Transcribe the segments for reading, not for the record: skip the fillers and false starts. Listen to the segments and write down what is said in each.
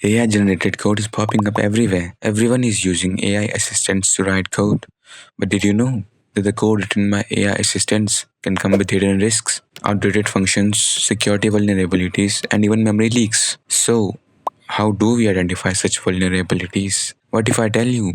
AI generated code is popping up everywhere. Everyone is using AI assistants to write code. But did you know that the code written by AI assistants can come with hidden risks, outdated functions, security vulnerabilities, and even memory leaks? So, how do we identify such vulnerabilities? What if I tell you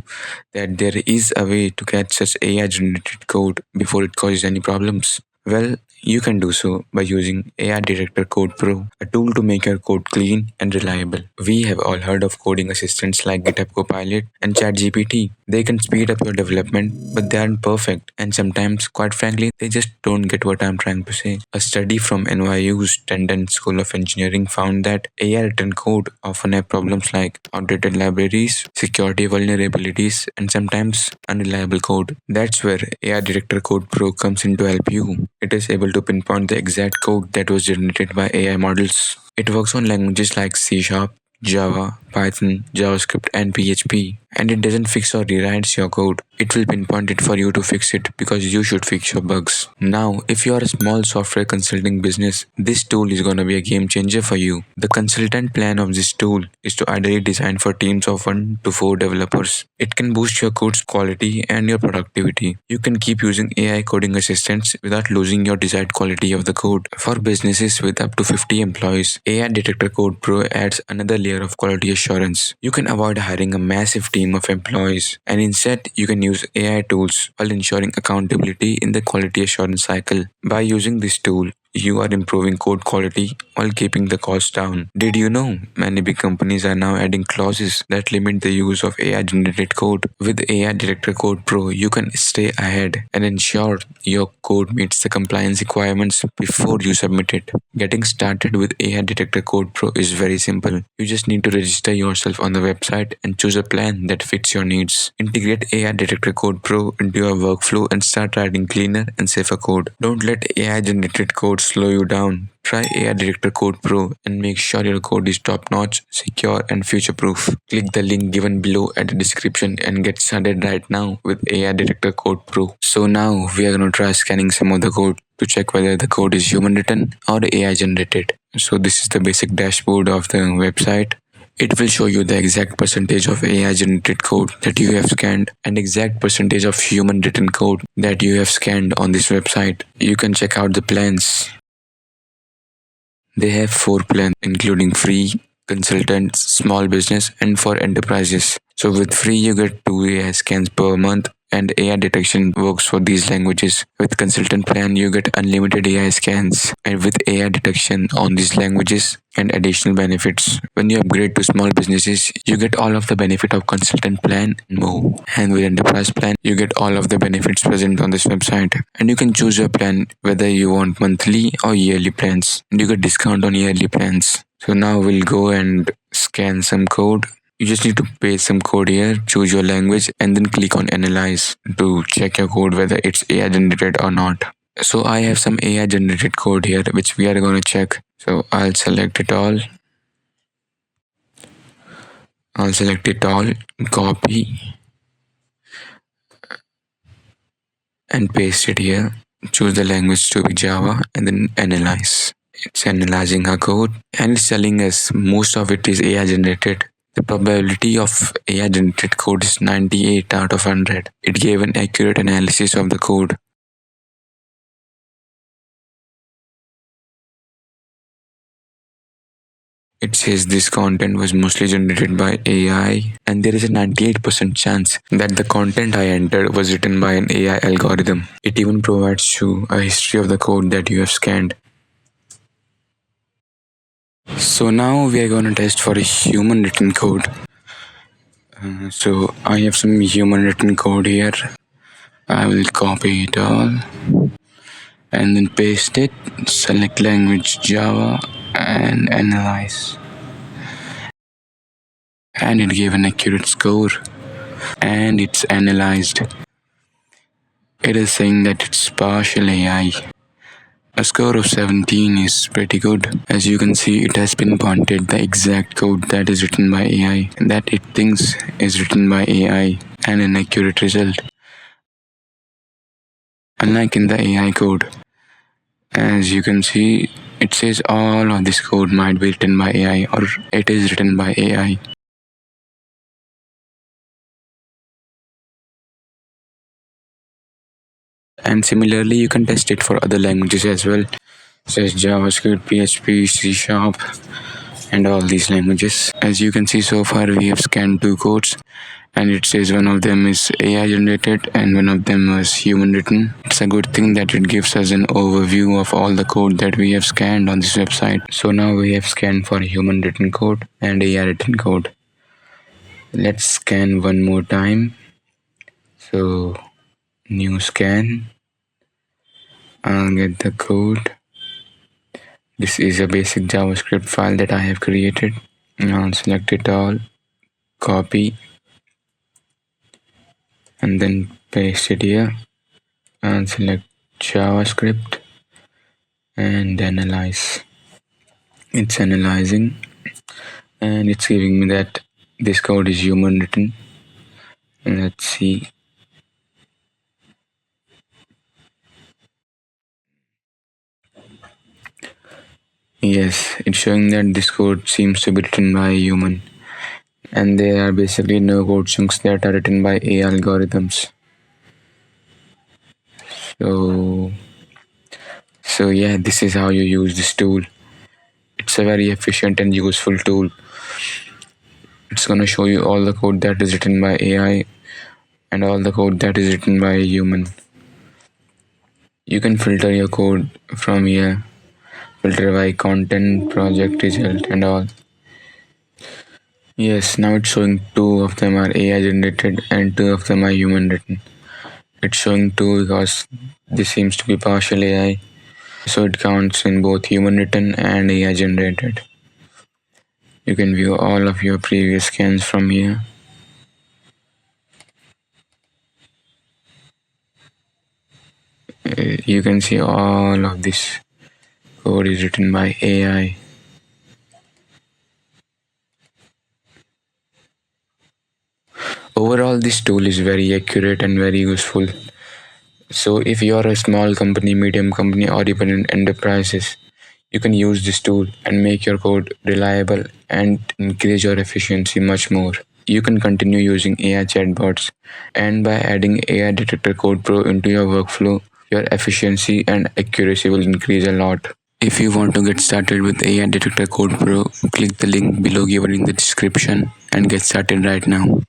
that there is a way to catch such AI generated code before it causes any problems? Well, you can do so by using AI Detector Code Pro, a tool to make your code clean and reliable. We have all heard of coding assistants like GitHub Copilot and ChatGPT. They can speed up your development, but they aren't perfect, and sometimes, quite frankly, they just don't get what I'm trying to say. A study from NYU's Tendon School of Engineering found that AI written code often have problems like outdated libraries, security vulnerabilities, and sometimes unreliable code. That's where AI Detector Code Pro comes in to help you. It is able to pinpoint the exact code that was generated by AI models. It works on languages like C Sharp, Java, Python, JavaScript, and PHP. And it doesn't fix or rewrites your code. It will pinpoint it for you to fix it because you should fix your bugs. Now, if you are a small software consulting business, this tool is gonna be a game changer for you. The consultant plan of this tool is to ideally design for teams of 1 to 4 developers. It can boost your code's quality and your productivity. You can keep using AI coding assistants without losing your desired quality of the code. For businesses with up to 50 employees, AI Detector Code Pro adds another layer of quality assurance. You can avoid hiring a massive team of employees, and instead you can use AI tools while ensuring accountability in the quality assurance cycle. By using this tool, you are improving code quality while keeping the cost down. Did you know many big companies are now adding clauses that limit the use of AI generated code? With AI Detector Code Pro, you can stay ahead and ensure your code meets the compliance requirements before you submit it. Getting started with AI Detector Code Pro is very simple. You just need to register yourself on the website and choose a plan that fits your needs. Integrate AI Detector Code Pro into your workflow and start writing cleaner and safer code. Don't let AI generated code slow you down. Try AI Detector Code Pro and make sure your code is top notch, secure, and future proof. Click the link given below at the description and get started right now with AI Detector Code Pro. So now we are going to try scanning some of the code to check whether the code is human written or AI generated. So this is the basic dashboard of the website. It will show you the exact percentage of AI generated code that you have scanned and exact percentage of human written code that you have scanned on this website. You can check out the plans. They have 4 plans including free, consultants, small business, and for enterprises. So with free you get 2 AI scans per month and AI detection works for these languages. With consultant plan you get unlimited AI scans and with AI detection on these languages and additional benefits. When you upgrade to small businesses, you get all of the benefit of consultant plan and more. And with enterprise plan, you get all of the benefits present on this website. And you can choose your plan whether you want monthly or yearly plans. And you get discount on yearly plans. So now we'll go and scan some code. You just need to paste some code here, choose your language, and then click on Analyze to check your code whether it's AI generated or not. So I have some AI generated code here which we are going to check. So I'll select it all, copy and paste it here. Choose the language to be Java and then Analyze. It's analyzing our code and it's telling us most of it is AI generated. The probability of AI generated code is 98 out of 100. It gave an accurate analysis of the code. It says this content was mostly generated by AI, and there is a 98% chance that the content I entered was written by an AI algorithm. It even provides you a history of the code that you have scanned. So now we are going to test for a human written code. So I have some human written code here. I will copy it all and then paste it, select language Java and analyze. And it gave an accurate score and it's analyzed. It is saying that it's partial AI. A score of 17 is pretty good. As you can see, it has pinpointed the exact code that is written by AI and that it thinks is written by AI and an accurate result. Unlike in the AI code, as you can see, It says all of this code might be written by AI or it is written by AI. And similarly, you can test it for other languages as well, such as JavaScript, PHP, C Sharp, and all these languages. As you can see, so far we have scanned two codes, and it says one of them is AI generated and one of them was human written. It's a good thing that it gives us an overview of all the code that we have scanned on this website. So now we have scanned for human written code and AI written code. Let's scan one more time. So new scan. I'll get the code. This is a basic JavaScript file that I have created. I'll select it all, copy, and then paste it here. I'll select JavaScript and analyze. It's analyzing and it's giving me that this code is human written. Let's see. Yes, it's showing that this code seems to be written by a human. And there are basically no code chunks that are written by AI algorithms. So, so yeah, this is how you use this tool. It's a very efficient and useful tool. It's gonna show you all the code that is written by AI and all the code that is written by a human. You can filter your code from here, filter by content, project, result, and all. Yes, now it's showing two of them are AI generated and two of them are human written. It's showing two because this seems to be partial AI, so it counts in both human written and AI generated. You can view all of your previous scans from here. You can see all of this code is written by AI. Overall, this tool is very accurate and very useful. So if you are a small company, medium company, or even in enterprises, you can use this tool and make your code reliable and increase your efficiency much more. You can continue using AI chatbots, and by adding AI Detector Code Pro into your workflow, your efficiency and accuracy will increase a lot. If you want to get started with AI Detector Code Pro, click the link below given in the description and get started right now.